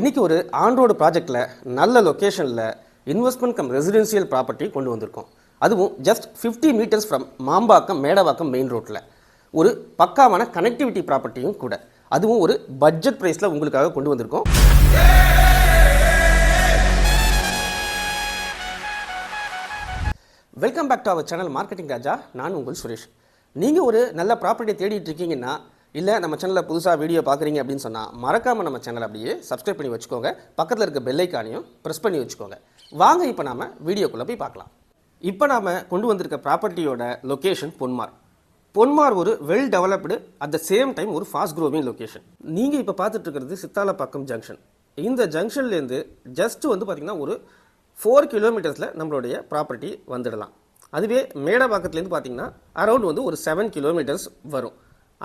இன்றைக்கி ஒரு ஆன்-ரோடு ப்ராஜெக்டில் நல்ல லொக்கேஷனில் இன்வெஸ்ட்மெண்ட் கம் ரெசிடென்ஷியல் ப்ராப்பர்ட்டி கொண்டு வந்திருக்கோம். அதுவும் just 50 meters from Mambakkam Medavakkam main ரோட்டில் ஒரு பக்காவான கனெக்டிவிட்டி ப்ராப்பர்ட்டியும் கூட. அதுவும் ஒரு பட்ஜெட் ப்ரைஸில் உங்களுக்காக கொண்டு வந்திருக்கோம். Welcome back to our channel marketing Raja. நான் உங்கள் சுரேஷ். நீங்கள் ஒரு நல்ல ப்ராப்பர்ட்டியை தேடிட்டு இருக்கீங்கன்னா, இல்லை நம்ம சேனலில் புதுசாக வீடியோ பார்க்குறீங்க அப்படின்னு சொன்னால் மறக்காமல் நம்ம சேனல் அப்படியே சப்ஸ்கிரைப் பண்ணி வச்சுக்கோங்க. பக்கத்தில் இருக்க பெல் ஐக்கானையும் ப்ரெஸ் பண்ணி வச்சுக்கோங்க. வாங்க இப்போ நாம் வீடியோக்குள்ளே போய் பார்க்கலாம். இப்போ நாம் கொண்டு வந்திருக்க ப்ராப்பர்ட்டியோட லொக்கேஷன் பொன்மார். பொன்மார் ஒரு well developed at the same time ஒரு ஃபாஸ்ட் க்ரோவிங் லொக்கேஷன். நீங்கள் இப்போ பார்த்துட்டு இருக்கிறது சித்தாலப்பாக்கம் ஜங்ஷன். இந்த ஜங்ஷன்லேருந்து ஜஸ்ட் பார்த்திங்கன்னா ஒரு 4 கிலோமீட்டர்ஸில் நம்மளுடைய ப்ராப்பர்ட்டி வந்துடலாம். அதுவே மேடவாக்கத்துலேருந்து பார்த்தீங்கன்னா அரௌண்ட் ஒரு 7 கிலோமீட்டர்ஸ் வரும்.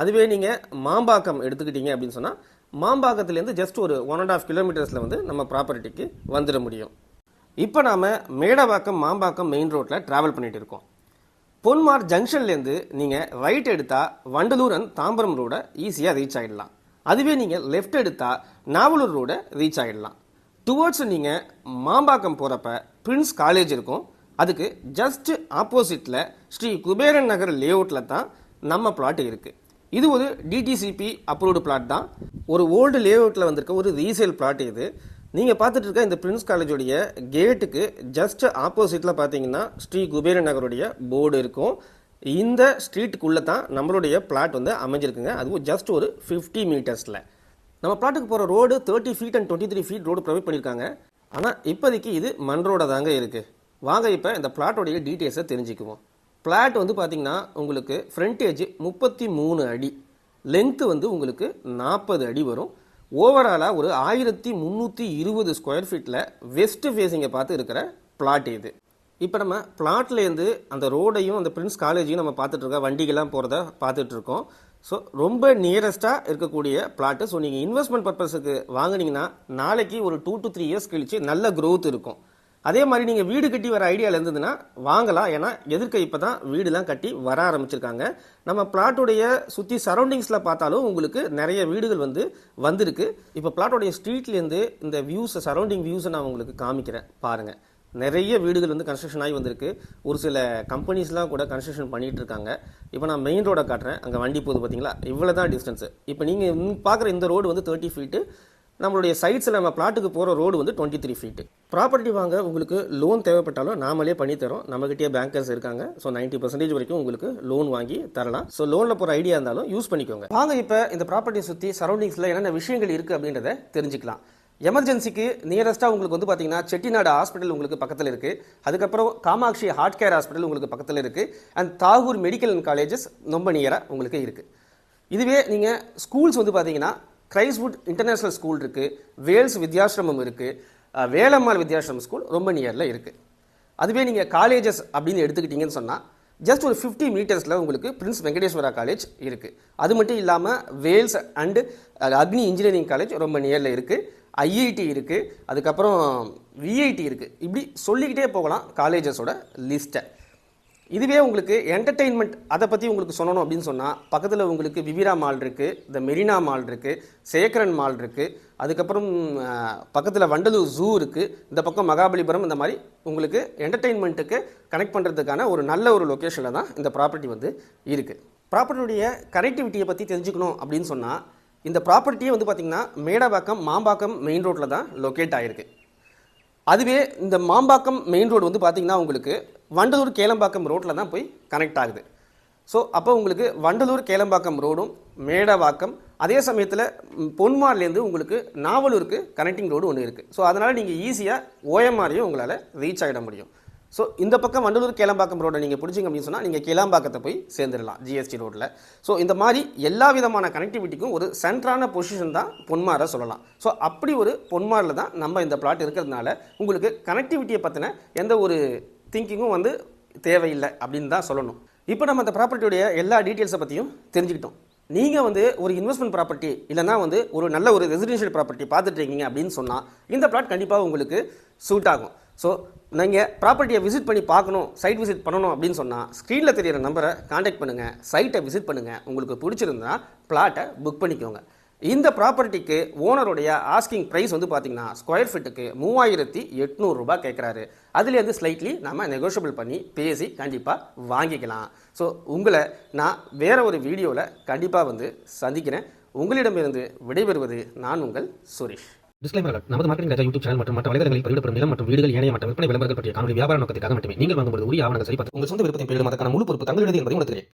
அதுவே நீங்கள் மாம்பாக்கம் எடுத்துக்கிட்டீங்க அப்படின்னு சொன்னால் மாம்பாக்கத்துலேருந்து ஜஸ்ட் ஒரு 1.5 கிலோமீட்டர்ஸில் நம்ம ப்ராப்பர்ட்டிக்கு வந்துட முடியும். இப்போ நாம் மேடவாக்கம் மாம்பாக்கம் மெயின் ரோட்டில் ட்ராவல் பண்ணிகிட்டு இருக்கோம். பொன்மார் ஜங்ஷன்லேருந்து நீங்கள் ரைட் எடுத்தால் வண்டலூர் அண்ட் தாம்பரம் ரோடை ஈஸியாக ரீச் ஆகிடலாம். அதுவே நீங்கள் லெஃப்ட் எடுத்தால் நாவலூர் ரோடை ரீச் ஆகிடலாம். டுவர்ட்ஸ் நீங்கள் மாம்பாக்கம் போகிறப்ப பிரின்ஸ் காலேஜ் இருக்கும். அதுக்கு ஜஸ்ட் ஆப்போசிட்டில் ஸ்ரீ குபேரன் நகர் லேஅவுட்டில் தான் நம்ம பிளாட் இருக்குது. இது ஒரு டிடிசிபி அப்ரூவ்டு பிளாட் தான். ஒரு ஓல்டு லேஅவுட்டில் வந்திருக்க ஒரு ரீசேல் பிளாட் இது. நீங்கள் பார்த்துட்டு இருக்க இந்த பிரின்ஸ் காலேஜுடைய கேட்டுக்கு ஜஸ்ட் ஆப்போசிட்டில் பார்த்தீங்கன்னா ஸ்ரீ குபேரன் நகருடைய போர்டு இருக்கும். இந்த ஸ்ட்ரீட்டுக்குள்ளே தான் நம்மளுடைய பிளாட் அமைஞ்சிருக்குங்க. அதுவும் ஜஸ்ட் ஒரு 50 மீட்டர்ஸில். நம்ம பிளாட்டுக்கு போகிற road 30 feet and 23 feet road provide பண்ணியிருக்காங்க. ஆனால் இப்போதைக்கு இது மண் ரோடாக தாங்க இருக்குது. வாங்க இப்போ இந்த பிளாட்டோடைய டீட்டெயில்ஸை தெரிஞ்சுக்குவோம். பிளாட் பார்த்தீங்கன்னா உங்களுக்கு ஃப்ரண்டேஜ் 33 அடி, லென்த்து உங்களுக்கு 40 அடி வரும். ஓவராலாக ஒரு 1320 ஸ்கொயர் ஃபீட்டில் வெஸ்ட் ஃபேஸிங்கை பார்த்து இருக்கிற பிளாட் இது. இப்போ நம்ம பிளாட்லேருந்து அந்த ரோடையும் அந்த பிரின்ஸ் காலேஜையும் நம்ம பார்த்துட்ருக்கோம். வண்டிகள்லாம் போகிறத பார்த்துட்ருக்கோம். ஸோ ரொம்ப நியரஸ்ட்டாக இருக்கக்கூடிய பிளாட்டு. ஸோ நீங்கள் இன்வெஸ்ட்மெண்ட் பர்பஸுக்கு வாங்கினீங்கன்னா நாளைக்கு ஒரு 2 to 3 இயர்ஸ் கழிச்சு நல்ல க்ரோத் இருக்கும். அதே மாதிரி நீங்கள் வீடு கட்டி வர ஐடியாவில் இருந்ததுன்னா வாங்கலாம். ஏன்னா எதிர்க்க இப்போ தான் வீடுலாம் கட்டி வர ஆரம்பிச்சிருக்காங்க. நம்ம பிளாட்டுடைய சுற்றி சரௌண்டிங்ஸில் பார்த்தாலும் உங்களுக்கு நிறைய வீடுகள் வந்திருக்கு. இப்போ பிளாட்டோடைய ஸ்ட்ரீட்லேருந்து இந்த வியூஸை சரௌண்டிங் வியூஸை நான் உங்களுக்கு காமிக்கிறேன் பாருங்கள். நிறைய வீடுகள் கன்ஸ்ட்ரக்ஷன் ஆகி வந்திருக்கு. ஒரு சில கம்பெனிஸ்லாம் கூட கன்ஸ்ட்ரக்ஷன் பண்ணிகிட்டு இருக்காங்க. இப்போ நான் மெயின் ரோடை காட்டுறேன். அங்கே வண்டி போகுது பார்த்தீங்களா, இவ்வளோ தான் டிஸ்டன்ஸு. இப்போ நீங்கள் பார்க்குற இந்த ரோடு 30 ஃபீட்டு. நம்மளுடைய சைட்ஸில் நம்ம பிளாட்டுக்கு போகிற ரோடு 23 ஃபீட்டு. ப்ராப்பர்ட்டி வாங்க உங்களுக்கு லோன் தேவைப்பட்டாலும் நாமளே பண்ணித்தரோம். நம்மகிட்டே பேங்கர்ஸ் இருக்காங்க. ஸோ 90% வரைக்கும் உங்களுக்கு லோன் வாங்கி தரலாம். ஸோ லோனில் போகிற ஐடியா இருந்தாலும் யூஸ் பண்ணிக்கோங்க. வாங்க இப்போ இந்த ப்ராப்பர்ட்டியை சுற்றி சரௌண்டிங்ஸில் என்னென்ன விஷயங்கள் இருக்குது அப்படின்றத தெரிஞ்சுக்கலாம். எமர்ஜென்சிக்கு நியரஸ்ட்டாக உங்களுக்கு பார்த்தீங்கன்னா செட்டிநாடு ஹாஸ்பிட்டல் உங்களுக்கு பக்கத்தில் இருக்குது. அதுக்கப்புறம் காமாட்சி ஹார்ட் கேர் ஹாஸ்பிட்டல் உங்களுக்கு பக்கத்தில் இருக்குது. And Tagore medical and colleges ரொம்ப நியராக உங்களுக்கு இருக்குது. இதுவே நீங்கள் ஸ்கூல்ஸ் பார்த்தீங்கன்னா கிரைஸ்வுட் இன்டர்நேஷ்னல் ஸ்கூல் இருக்குது, வேல்ஸ் வித்யாசிரமம் இருக்குது, வேலம்மாள் வித்யாசிரமம் ஸ்கூல் ரொம்ப நியரில் இருக்குது. அதுவே நீங்கள் காலேஜஸ் அப்படின்னு எடுத்துக்கிட்டிங்கன்னு சொன்னால் ஜஸ்ட் ஒரு 50 மீட்டர்ஸில் உங்களுக்கு பிரின்ஸ் வெங்கடேஸ்வரா காலேஜ் இருக்குது. அது மட்டும் இல்லாமல் Wales and Agni engineering college ரொம்ப நியரில் இருக்குது. ஐஐடி இருக்குது, அதுக்கப்புறம் விஐடி இருக்குது. இப்படி சொல்லிக்கிட்டே போகலாம் காலேஜஸோட லிஸ்ட்டை. இதுவே உங்களுக்கு என்டர்டெயின்மெண்ட் அதை பற்றி உங்களுக்கு சொல்லணும் அப்படின்னு சொன்னால் பக்கத்தில் உங்களுக்கு விவிரா மால் இருக்குது, இந்த மெரினா மால் இருக்குது, சேக்கரன் மால் இருக்குது, அதுக்கப்புறம் பக்கத்தில் வண்டலூர் ஜூ இருக்குது, இந்த பக்கம் மகாபலிபுரம். இந்த மாதிரி உங்களுக்கு என்டர்டெயின்மெண்ட்டுக்கு கனெக்ட் பண்ணுறதுக்கான ஒரு நல்ல ஒரு லொக்கேஷனில் தான் இந்த ப்ராப்பர்ட்டி இருக்குது. ப்ராப்பர்ட்டியுடைய கனெக்டிவிட்டியை பற்றி தெரிஞ்சுக்கணும் அப்படின்னு சொன்னால் இந்த ப்ராப்பர்ட்டியே பார்த்திங்கன்னா மேடவாக்கம் மாம்பாக்கம் மெயின் ரோட்டில் தான் லொக்கேட் ஆகிருக்கு. அதுவே இந்த மாம்பாக்கம் மெயின் ரோடு பார்த்திங்கன்னா உங்களுக்கு வண்டலூர் கேளம்பாக்கம் ரோட்டில் தான் போய் கனெக்ட் ஆகுது. ஸோ அப்போ உங்களுக்கு வண்டலூர் கேளம்பாக்கம் ரோடும் மேடவாக்கம், அதே சமயத்தில் பொன்மார்லேருந்து உங்களுக்கு நாவலூருக்கு கனெக்டிங் ரோடு ஒன்று இருக்குது. ஸோ அதனால் நீங்கள் ஈஸியாக ஓஎம்ஆரையும் உங்களால் ரீச் ஆகிட முடியும். ஸோ இந்த பக்கம் வண்டலூர் கேளம்பாக்கம் ரோடை நீங்கள் பிடிச்சிங்க அப்படின்னு சொன்னால் நீங்கள் கேளம்பாக்கத்தை போய் சேர்ந்துடலாம் ஜிஎஸ்டி ரோட்டில். ஸோ இந்த மாதிரி எல்லா விதமான கனெக்டிவிட்டிக்கும் ஒரு சென்ட்ரான பொசிஷன் தான் பொன்மாரை சொல்லலாம். ஸோ அப்படி ஒரு பொன்மாரில் தான் நம்ம இந்த பிளாட் இருக்கிறதுனால உங்களுக்கு கனெக்டிவிட்டியை பற்றின எந்த ஒரு திங்கிங்கும் தேவையில்லை அப்படின்னு தான் சொல்லணும். இப்போ நம்ம அந்த ப்ராப்பர்ட்டியுடைய எல்லா டீட்டெயில்ஸை பற்றியும் தெரிஞ்சுக்கிட்டோம். நீங்கள் ஒரு இன்வெஸ்ட்மெண்ட் ப்ராப்பர்ட்டி இல்லைனா ஒரு நல்ல ஒரு ரெசிடென்ஷியல் ப்ராப்பர்ட்டி பார்த்துட்டு இருக்கீங்க அப்படின்னு சொன்னால் இந்த பிளாட் கண்டிப்பாக உங்களுக்கு சூட் ஆகும். ஸோ நீங்கள் ப்ராப்பர்ட்டியை விசிட் பண்ணி பார்க்கணும், சைட் விசிட் பண்ணணும் அப்படின்னு சொன்னால் ஸ்க்ரீனில் தெரியிற நம்பரை காண்டாக்ட் பண்ணுங்கள், சைட்டை விசிட் பண்ணுங்கள். உங்களுக்கு பிடிச்சிருந்தா பிளாட்டை புக் பண்ணிக்கோங்க. இந்த ப்ராப்பர்ட்டிக்கு ஓனருடைய ஆஸ்கிங் ப்ரைஸ் வந்து பார்த்தீங்கன்னா ஸ்கொயர் ஃபீட்டுக்கு 3800 ரூபாய் கேட்குறாரு. அதுலேருந்து ஸ்லைட்லி நம்ம நெகோஷியபிள் பண்ணி பேசி கண்டிப்பாக வாங்கிக்கலாம். ஸோ உங்களை நான் வேற ஒரு வீடியோவில் கண்டிப்பாக வந்து சந்திக்கிறேன். உங்களிடமிருந்து விடைபெறுவது நான் உங்கள் சுரேஷ். Disclaimer alert. நமது மார்க்கெட்டிங் ராஜா யூடியூப் சேனல் மற்றும் மற்ற வலைதளங்களில் பதிவிடப்படும் நிலம் மற்றும் வீடுகள் ஏனைய மற்ற விற்பனை விளம்பரங்கள் பற்றிய காணொலி வியாபார நோக்கத்திற்காக மட்டுமே. நீங்கள் வாங்கும்போது உரிய ஆவணங்கள் சரிபார்த்து உங்கள் சொந்த விருப்பத்தின் பேரிலும் அதற்கான முழு பொறுப்பு தங்களுடையது என்பதை உணர்த்துகிறேன்.